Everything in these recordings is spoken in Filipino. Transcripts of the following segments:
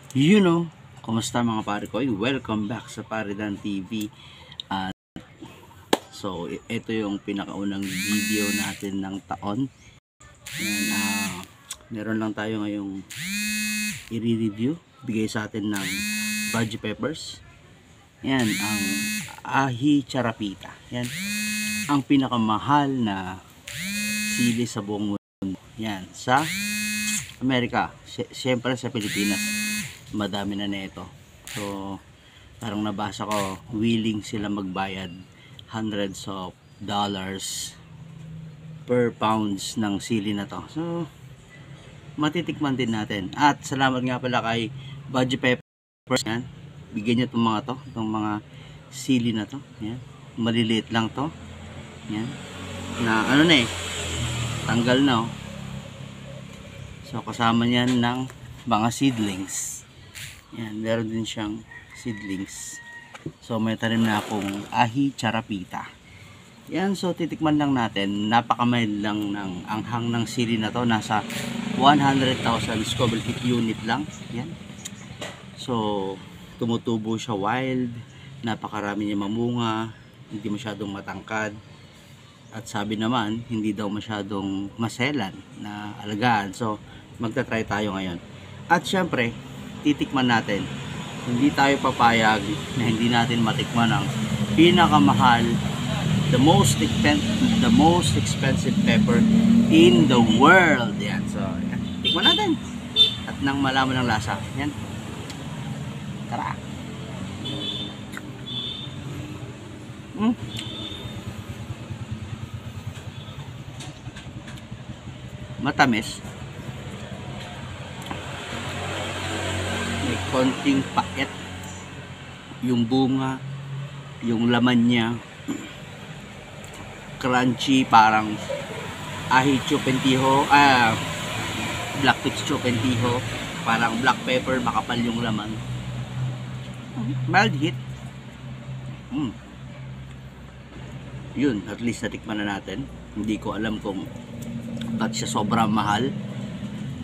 Kumusta mga pare ko? Welcome back sa Paridan TV. At so, ito yung pinakaunang video natin ng taon. Yan, meron lang tayo ngayong i-review. Bigay sa atin ng Baji Peppers. Yan, ang Ahi Charapita. Yan, ang pinakamahal na sili sa buong mundo. Yan, sa Amerika. Siyempre sa Pilipinas, madami na nito. So, parang nabasa ko, willing sila magbayad hundreds of dollars per pounds ng sili na to. So, matitikman din natin. At salamat nga pala kay Baji Peppers. Yan, bigyan nyo itong mga to, itong mga sili na to. Yan, maliliit lang to. Yan, na ano na tanggal na oh. So, kasama niyan ng mga seedlings. Yan, meron din siyang seedlings. So, may tanim na akong Ahi Charapita. Yan, so titikman lang natin. Napakamild lang ng anghang ng sili na to. Nasa 100,000 Scoville heat unit lang. Yan. So, tumutubo siya wild. Napakarami niya mamunga. Hindi masyadong matangkad. At sabi naman, hindi daw masyadong maselan na alagaan. So, magta-try tayo ngayon. At syempre, titikman natin. Hindi tayo papayag na hindi natin matikman ang pinakamahal, the most expensive pepper in the world. Yan. So, yan. Tikman natin. At nang malaman ng lasa. Yan. Tara. Matamis. May konting pait. Yung bunga, yung laman niya, crunchy, parang ahi chupentiho, black pix chupentiho, parang black pepper, makapal yung laman. Mild hit. Yun, at least natikman na natin. Hindi ko alam kung ba't siya sobrang mahal.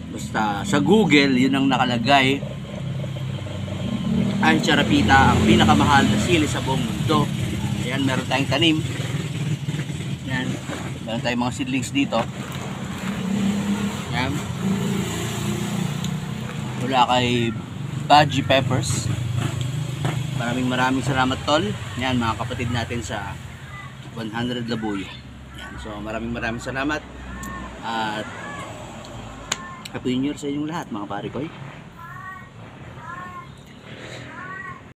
Basta sa Google, yun ang nakalagay. Ahi Charapita, ang pinakamahal na sili sa buong mundo. Ayan, meron tayong tanim. Ayan, meron tayong mga seedlings dito. Ayan. Mula kay Baji Peppers. Maraming salamat tol. Ayan, mga kapatid natin sa 100 Labuyo. Ayan, so maraming salamat. At Happy New Year sa inyong lahat mga pare ko.